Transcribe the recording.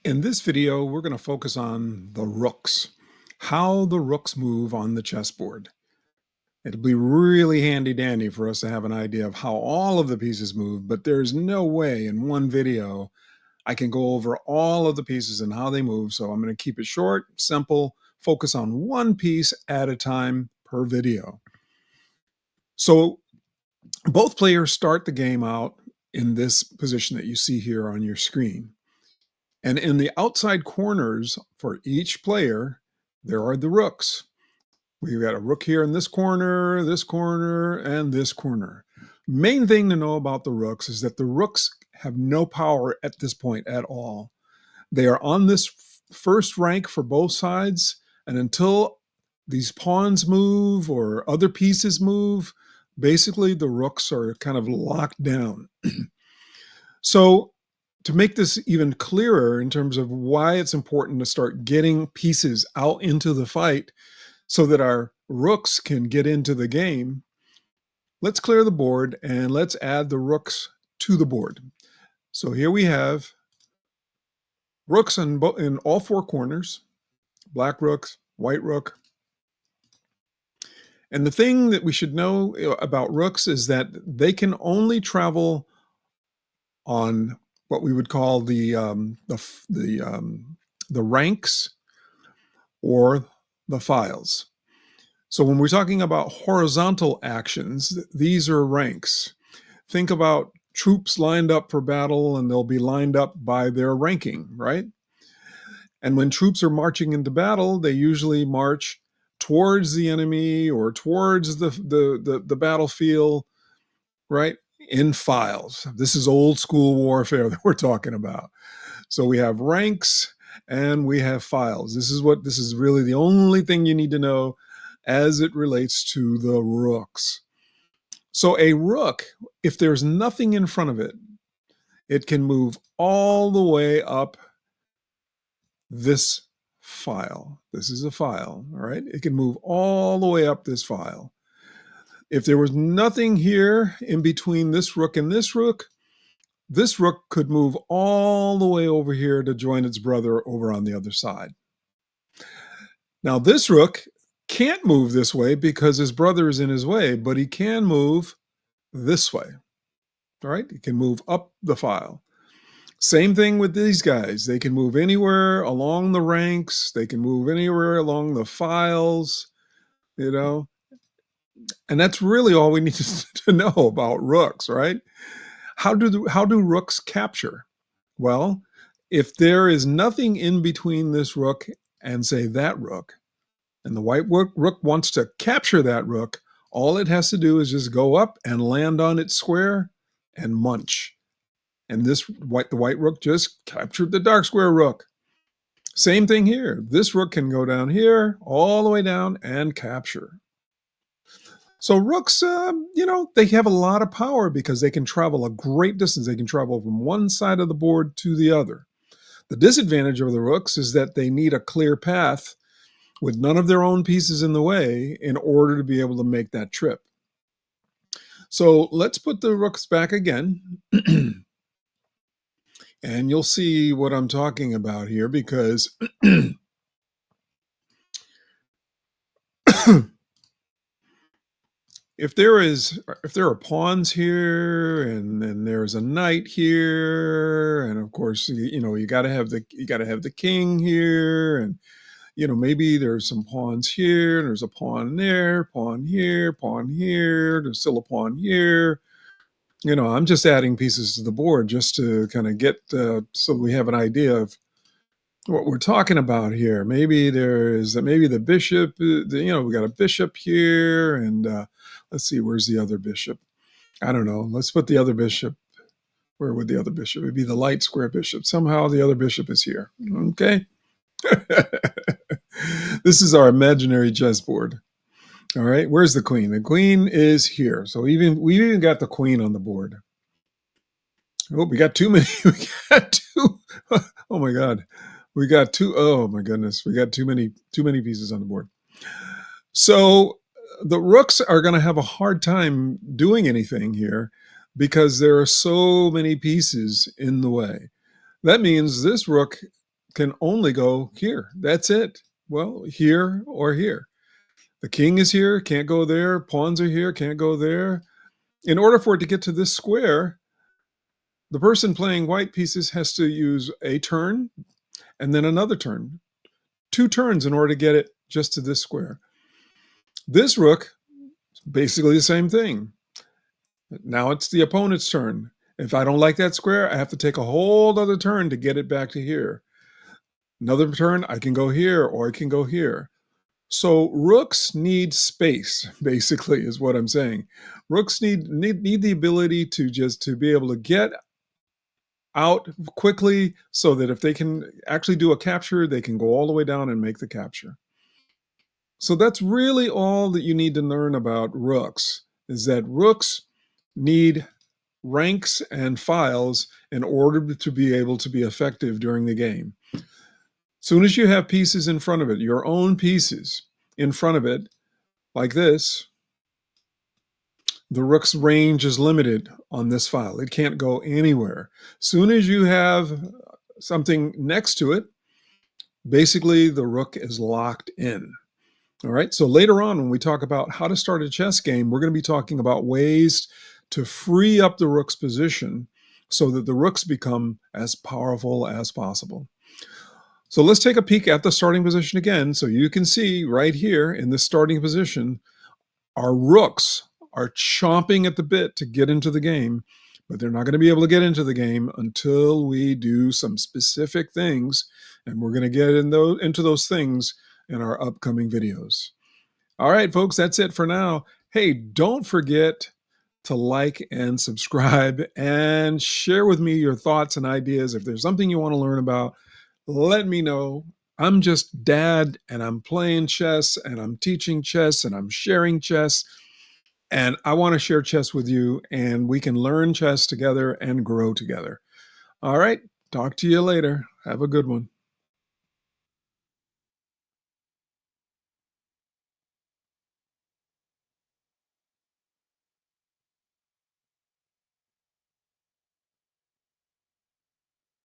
In this video, we're going to focus on the rooks, how the rooks move on the chessboard. It'll be really handy dandy for us to have an idea of how all of the pieces move, but there's no way in one video I can go over all of the pieces and how they move. So I'm going to keep it short, simple, focus on one piece at a time per video. So both players start the game out in this position that you see here on your screen. And in the outside corners for each player, there are the rooks. We've got a rook here in this corner, and this corner. Main thing to know about the rooks is that the rooks have no power at this point at all. They are on this first rank for both sides, and until these pawns move or other pieces move, basically the rooks are kind of locked down. So to make this even clearer in terms of why it's important to start getting pieces out into the fight so that our rooks can get into the game, let's clear the board and let's add the rooks to the board. So here we have rooks in all four corners, black rooks, white rook. And the thing that we should know about rooks is that they can only travel on what we would call the ranks or the files. So when we're talking about horizontal actions, these are ranks. Think about troops lined up for battle, and they'll be lined up by their ranking, right? And when troops are marching into battle, they usually march towards the enemy or towards the battlefield, right? In files. This is old school warfare that we're talking about. So we have ranks and we have files. This is really the only thing you need to know as it relates to the rooks. So a rook, if there's nothing in front of it, it can move all the way up this file. This is a file, all right? It can move all the way up this file. If there was nothing here in between this rook and this rook could move all the way over here to join its brother over on the other side. Now this rook can't move this way because his brother is in his way, but he can move this way, all right? He can move up the file. Same thing with these guys. They can move anywhere along the ranks. They can move anywhere along the files, you know? And that's really all we need to know about rooks, right? How do rooks capture? Well, if there is nothing in between this rook and, say, that rook, and the white rook wants to capture that rook, all it has to do is just go up and land on its square and munch. And the white rook just captured the dark square rook. Same thing here. This rook can go down here, all the way down, and capture. So rooks, they have a lot of power because they can travel a great distance. They can travel from one side of the board to the other. The disadvantage of the rooks is that they need a clear path with none of their own pieces in the way in order to be able to make that trip. So let's put the rooks back again. And you'll see what I'm talking about here because if there are pawns here and then there's a knight here, and of course you got to have the king here, and maybe there's some pawns here, and there's a pawn there, pawn here, there's still a pawn here. I'm just adding pieces to the board just to kind of get so we have an idea of what we're talking about here. Maybe the bishop, we got a bishop here, and let's see, where's the other bishop? I don't know. Let's put the other bishop. Where would the other bishop? It would be the light square bishop. Somehow the other bishop is here. Okay. This is our imaginary chessboard. All right. Where's the queen? The queen is here. So we even got the queen on the board. Oh, we got too many. We got two. Oh my God. We got two. Oh my goodness. We got too many pieces on the board. So the rooks are going to have a hard time doing anything here because there are so many pieces in the way. That means this rook can only go here. That's it. Well, here or here. The king is here, can't go there. Pawns are here, can't go there. In order for it to get to this square, the person playing white pieces has to use a turn and then another turn. 2 turns in order to get it just to this square. This rook, basically the same thing. Now it's the opponent's turn. If I don't like that square, I have to take a whole other turn to get it back to here. Another turn, I can go here or I can go here. So rooks need space, basically, is what I'm saying. Rooks need the ability to be able to get out quickly so that if they can actually do a capture, they can go all the way down and make the capture. So that's really all that you need to learn about rooks, is that rooks need ranks and files in order to be able to be effective during the game. Soon as you have pieces in front of it, your own pieces in front of it, like this, the rook's range is limited on this file. It can't go anywhere. Soon as you have something next to it, basically the rook is locked in. All right, so later on when we talk about how to start a chess game, we're going to be talking about ways to free up the rook's position so that the rooks become as powerful as possible. So let's take a peek at the starting position again. So you can see right here in the starting position, our rooks are chomping at the bit to get into the game, but they're not going to be able to get into the game until we do some specific things, and we're going to get into those things in our upcoming videos. All right, folks, that's it for now. Hey, don't forget to like and subscribe and share with me your thoughts and ideas. If there's something you want to learn about, let me know. I'm just dad and I'm playing chess and I'm teaching chess and I'm sharing chess. And I want to share chess with you and we can learn chess together and grow together. All right, talk to you later. Have a good one.